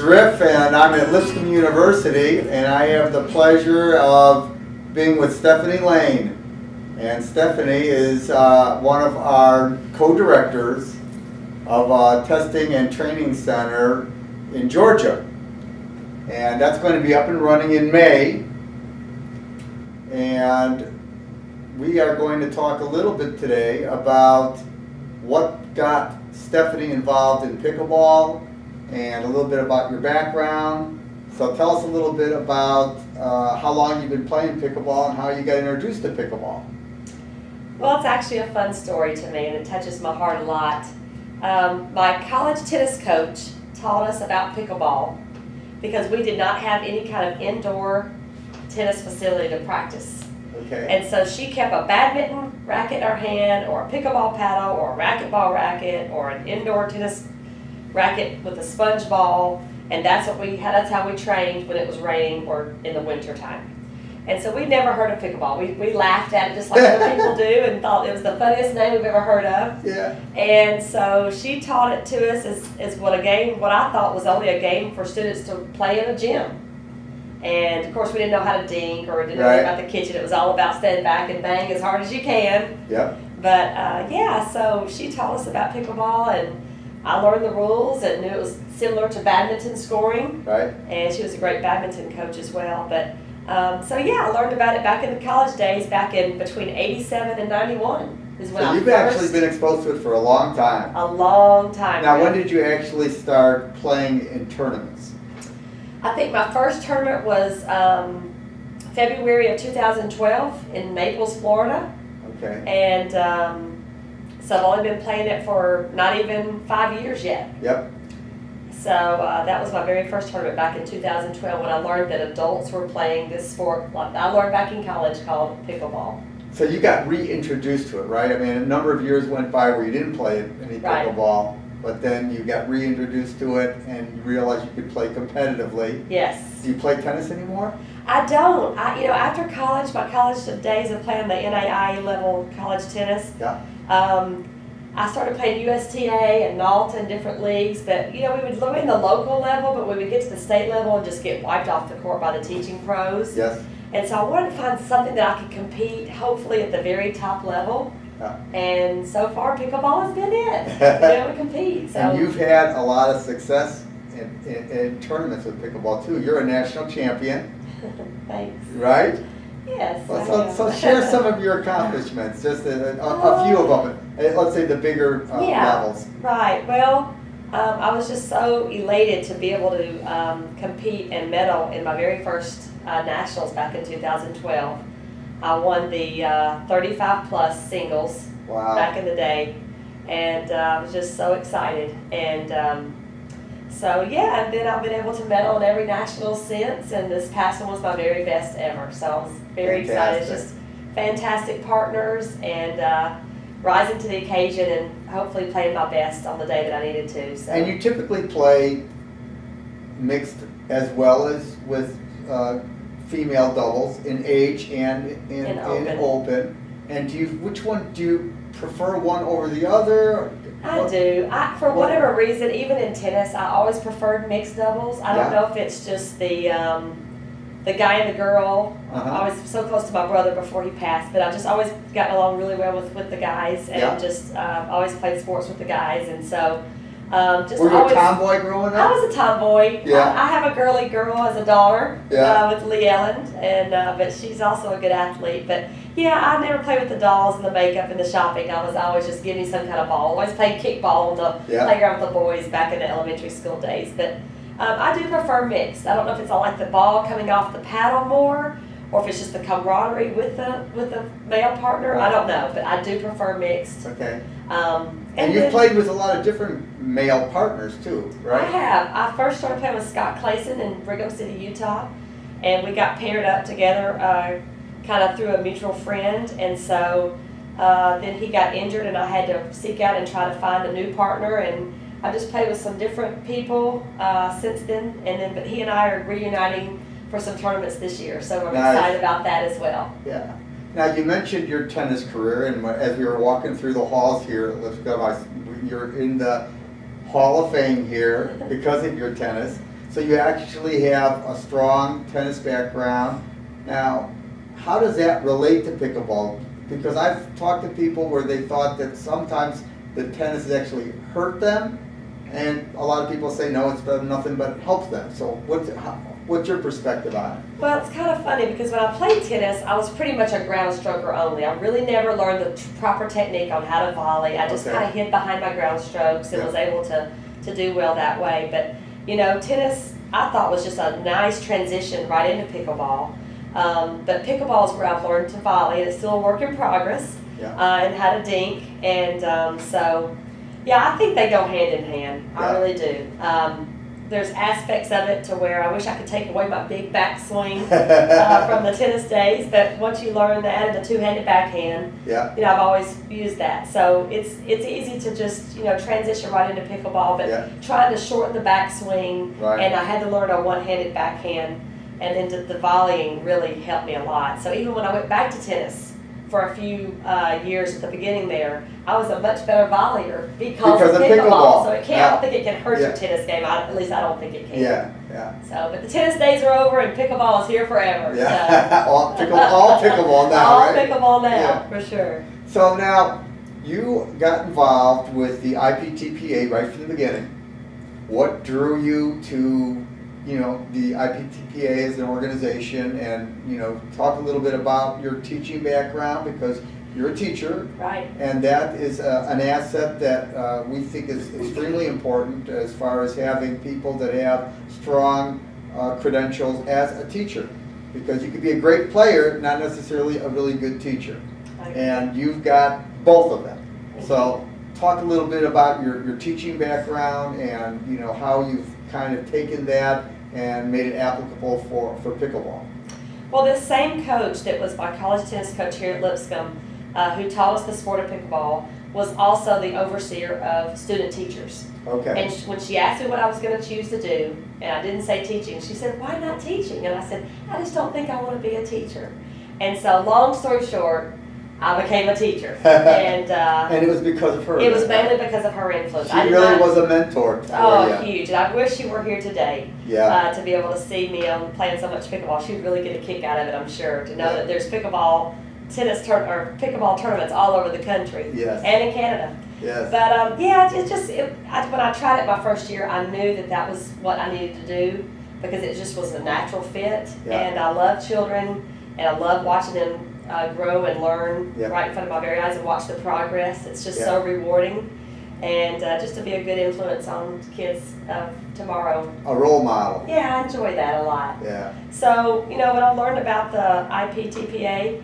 Riff, and I'm at Lipscomb University, and I have the pleasure of being with Stephanie Lane. And Stephanie is one of our co-directors of a testing and training center in Georgia. And that's going to be up and running in May. And we are going to talk a little bit today about what got Stephanie involved in pickleball and a little bit about your background. So tell us a little bit about how long you've been playing pickleball and how you got introduced to pickleball. Well, it's actually a fun story to me, and it touches my heart a lot. My college tennis coach taught us about pickleball because we did not have any kind of indoor tennis facility to practice. Okay. And so she kept a badminton racket in her hand, or a pickleball paddle, or a racquetball racket, or an indoor tennis racket with a sponge ball, and that's what we had. That's how we trained when it was raining or in the winter time. And so we'd never heard of pickleball. We laughed at it just like other people do, and thought it was the funniest name we've ever heard of. Yeah. And so she taught it to us as what I thought was only a game for students to play in a gym. And of course we didn't know how to dink or didn't know anything about the kitchen. It was all about stand back and bang as hard as you can. Yep. But yeah, so she taught us about pickleball, and I learned the rules and knew it was similar to badminton scoring. Right. And she was a great badminton coach as well. But so yeah, I learned about it back in the college days, back in between 87 and 91 is when So I you've actually been exposed to it for a long time. A long time. Now, when did you actually start playing in tournaments? I think my first tournament was February of 2012 in Naples, Florida. Okay. And so I've only been playing it for not even 5 years yet. Yep. So that was my very first tournament back in 2012 when I learned that adults were playing this sport. Like I learned back in college called pickleball. So you got reintroduced to it, right? I mean, a number of years went by where you didn't play any pickleball, but then you got reintroduced to it and you realized you could play competitively. Yes. Do you play tennis anymore? I don't. After college, my college days of playing the NAIA level college tennis. Yeah. I started playing USTA and NALTA and different leagues, but we would win the local level, but we would get to the state level and just get wiped off the court by the teaching pros. Yes. And so I wanted to find something that I could compete, hopefully at the very top level. Yeah. And so far, pickleball has been it. Being able to compete. So. And you've had a lot of success in tournaments with pickleball too. You're a national champion. Thanks. Right? Yes. So share some of your accomplishments, just a few of them. Let's say the bigger levels. Right. Well, I was just so elated to be able to compete and medal in my very first nationals back in 2012. I won the 35 plus singles back in the day, and I was just so excited. And so yeah, and then I've been able to medal in every national since, and this past one was my very best ever. So I was very excited. It's just fantastic partners, and rising to the occasion, and hopefully playing my best on the day that I needed to. So. And you typically play mixed as well as with female doubles in age and in open. And which one do you prefer, one over the other? I do. For whatever reason, even in tennis, I always preferred mixed doubles. I don't know if it's just the guy and the girl. I was so close to my brother before he passed, but I just always got along really well with the guys, and just always played sports with the guys, and so just Were you a tomboy growing up? I was a tomboy. Yeah. I have a girly girl as a daughter with Lee Ellen, and but she's also a good athlete. But yeah, I never played with the dolls and the makeup and the shopping. I was always just give me some kind of ball. Always played kickball on the playground with the boys back in the elementary school days. But I do prefer mixed. I don't know if it's all like the ball coming off the paddle more, or if it's just the camaraderie with the male partner. I don't know, but I do prefer mixed. Okay. And you've played with a lot of different male partners too, right? I have. I first started playing with Scott Clayson in Brigham City, Utah, and we got paired up together kind of through a mutual friend, and so then he got injured and I had to seek out and try to find a new partner, and I just played with some different people since then, but he and I are reuniting for some tournaments this year, so I'm excited about that as well. Yeah. Now, you mentioned your tennis career, and as we were walking through the halls here, you're in the Hall of Fame here because of your tennis. So you actually have a strong tennis background. Now, how does that relate to pickleball? Because I've talked to people where they thought that sometimes the tennis has actually hurt them, and a lot of people say no, it's done nothing but helps them. So what's your perspective on it? Well, it's kind of funny because when I played tennis, I was pretty much a ground stroker only. I really never learned the proper technique on how to volley. I just kind of hid behind my ground strokes and was able to do well that way. But, you know, tennis I thought was just a nice transition right into pickleball. But pickleball is where I've learned to volley, and it's still a work in progress, and how to dink. And so, yeah, I think they go hand in hand. I really do. There's aspects of it to where I wish I could take away my big backswing from the tennis days, but once you learn that and the two-handed backhand, you know, I've always used that. So it's easy to just, you know, transition right into pickleball, but trying to shorten the backswing, and I had to learn a one-handed backhand, and then the volleying really helped me a lot. So even when I went back to tennis for a few years at the beginning there, I was a much better volleyer because of pickleball. So it can't, I don't think it can hurt your tennis game. At least I don't think it can. So, but the tennis days are over and pickleball is here forever. So. all pickleball now, all pickleball now, for sure. So now, you got involved with the IPTPA right from the beginning. What drew you to, you know, the IPTPA as an organization, and, you know, talk a little bit about your teaching background, because you're a teacher, and that is an asset that we think is extremely important as far as having people that have strong credentials as a teacher, because you could be a great player, not necessarily a really good teacher, and you've got both of them. So talk a little bit about your teaching background, and, you know, how you've kind of taken that and made it applicable for pickleball. Well, this same coach that was my college tennis coach here at Lipscomb, who taught us the sport of pickleball, was also the overseer of student teachers. And when she asked me what I was going to choose to do, and I didn't say teaching, she said, "Why not teaching?" And I said, "I just don't think I want to be a teacher." And so, long story short, I became a teacher, and it was because of her. It was mainly because of her influence. She really was a mentor. Huge! And I wish she were here today to be able to see me playing so much pickleball. She'd really get a kick out of it, I'm sure, to know that there's pickleball pickleball tournaments all over the country and in Canada. But when I tried it my first year, I knew that was what I needed to do, because it just was a natural fit, and I love children, and I love watching them grow and learn right in front of my very eyes and watch the progress. It's just so rewarding, and just to be a good influence on kids of tomorrow. A role model. Yeah, I enjoy that a lot. So, you know, when I learned about the IPTPA,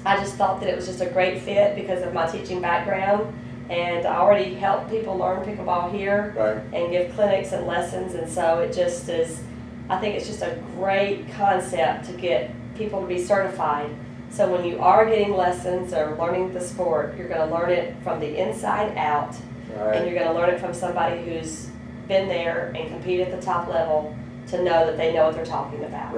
I just thought that it was just a great fit because of my teaching background, and I already help people learn pickleball here and give clinics and lessons, and so it just is, I think it's just a great concept to get people to be certified. So when you are getting lessons or learning the sport, you're going to learn it from the inside out, and you're going to learn it from somebody who's been there and competed at the top level to know that they know what they're talking about.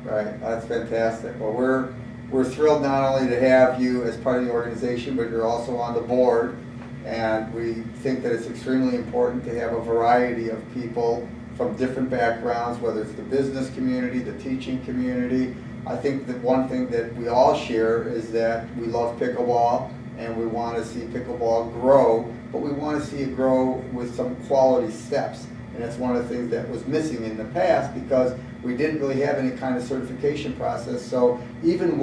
That's fantastic. Well, we're thrilled not only to have you as part of the organization, but you're also on the board, and we think that it's extremely important to have a variety of people from different backgrounds, whether it's the business community, the teaching community. I think that one thing that we all share is that we love pickleball, and we want to see pickleball grow, but we want to see it grow with some quality steps. And that's one of the things that was missing in the past, because we didn't really have any kind of certification process. So even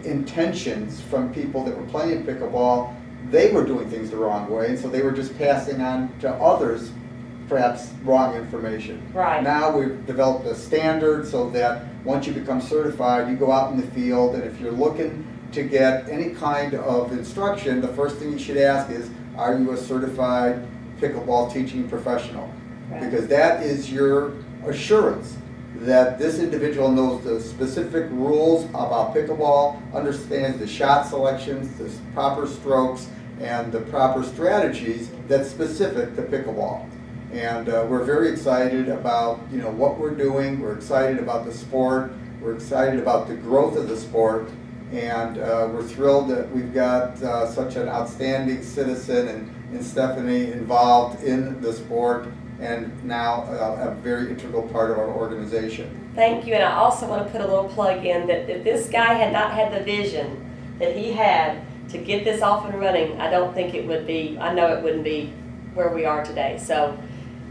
intentions from people that were playing pickleball, they were doing things the wrong way, and so they were just passing on to others perhaps wrong information. Now we've developed a standard so that once you become certified, you go out in the field, and if you're looking to get any kind of instruction, the first thing you should ask is, are you a certified pickleball teaching professional? Because that is your assurance that this individual knows the specific rules about pickleball, understands the shot selections, the proper strokes, and the proper strategies that's specific to pickleball. And we're very excited about, you know, what we're doing. We're excited about the sport. We're excited about the growth of the sport, and we're thrilled that we've got such an outstanding citizen and and Stephanie involved in the sport and now a very integral part of our organization. Thank you, and I also want to put a little plug in that if this guy had not had the vision that he had to get this off and running, I don't think it would be, I know it wouldn't be where we are today. So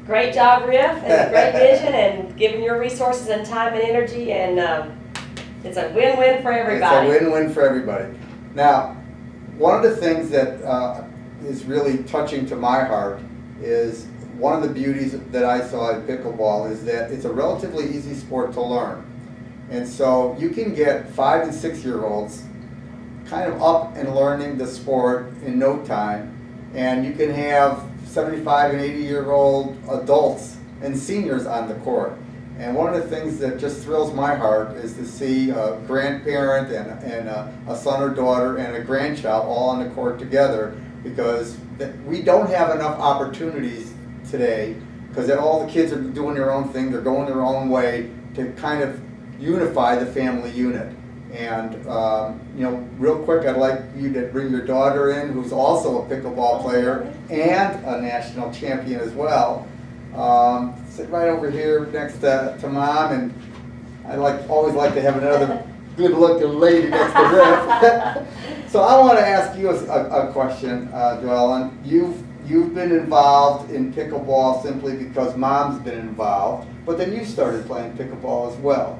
great job, Riff, and a great vision, and giving your resources and time and energy, and it's a win-win for everybody. It's a win-win for everybody. Now, one of the things that is really touching to my heart is one of the beauties that I saw in pickleball is that it's a relatively easy sport to learn. And so you can get 5 and 6 year olds kind of up and learning the sport in no time, and you can have 75 and 80-year-old adults and seniors on the court. And one of the things that just thrills my heart is to see a grandparent and a son or daughter and a grandchild all on the court together, because we don't have enough opportunities today, because all the kids are doing their own thing, they're going their own way, to kind of unify the family unit. And you know, real quick, I'd like you to bring your daughter in, who's also a pickleball player and a national champion as well. Sit right over here next to Mom, and I always like to have another good-looking lady next to Rick. So I want to ask you a question, Joellen. You've been involved in pickleball simply because Mom's been involved, but then you started playing pickleball as well.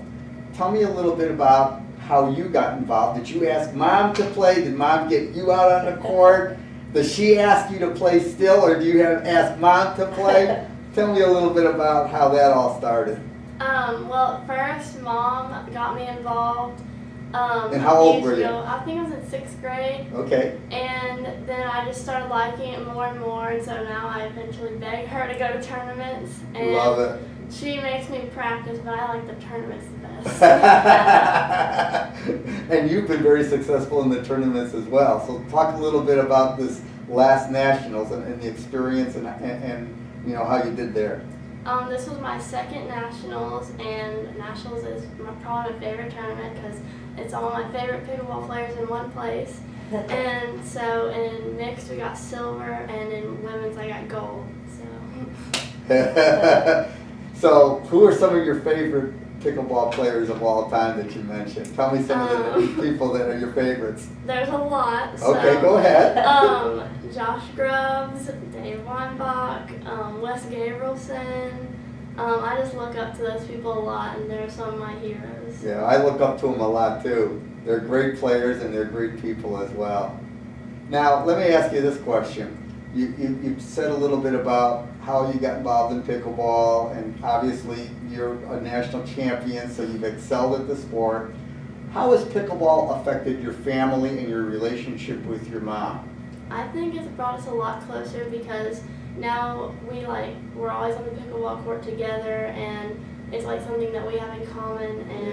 Tell me a little bit about how you got involved. Did you ask Mom to play? Did Mom get you out on the court? Does she ask you to play still, or do you ask Mom to play? Tell me a little bit about how that all started. Well, first Mom got me involved. And how old were you? I think I was in 6th grade. Okay. And then I just started liking it more and more, and so now I eventually beg her to go to tournaments. And love it. She makes me practice, but I like the tournaments the best. And you've been very successful in the tournaments as well. So talk a little bit about this last nationals and the experience and you know how you did there. This was my 2nd nationals, and nationals is probably my favorite tournament because it's all my favorite pickleball players in one place. And so in mixed we got silver, and in women's I got gold. So. So who are some of your favorite pickleball players of all time that you mentioned? Tell me some of the people that are your favorites. There's a lot. So, okay, go ahead. Josh Grubbs, Dave Weinbach, Wes Gabrielson. I just look up to those people a lot, and they're some of my heroes. Yeah, I look up to them a lot too. They're great players and they're great people as well. Now, let me ask you this question. You said a little bit about how you got involved in pickleball, and obviously you're a national champion, so you've excelled at the sport. How has pickleball affected your family and your relationship with your mom? I think it's brought us a lot closer because now we're always on the pickleball court together, and it's like something that we have in common, and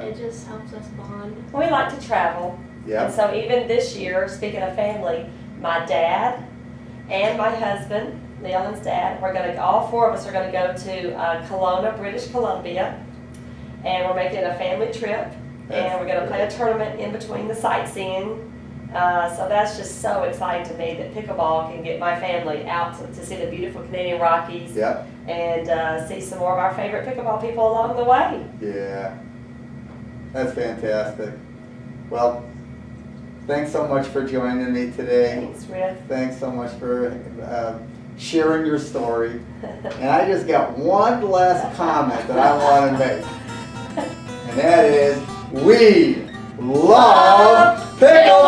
it just helps us bond. We like to travel. Yeah. And so even this year, speaking of family, my dad and my husband, Leon's dad, all 4 of us are going to go to Kelowna, British Columbia, and we're making a family trip, and we're going to play a tournament in between the sightseeing. So that's just so exciting to me that pickleball can get my family out to see the beautiful Canadian Rockies, and see some more of our favorite pickleball people along the way. Yeah, that's fantastic. Well, thanks so much for joining me today. Thanks, Riff. Thanks so much for sharing your story. And I just got one last comment that I want to make. And that is, we love pickleball!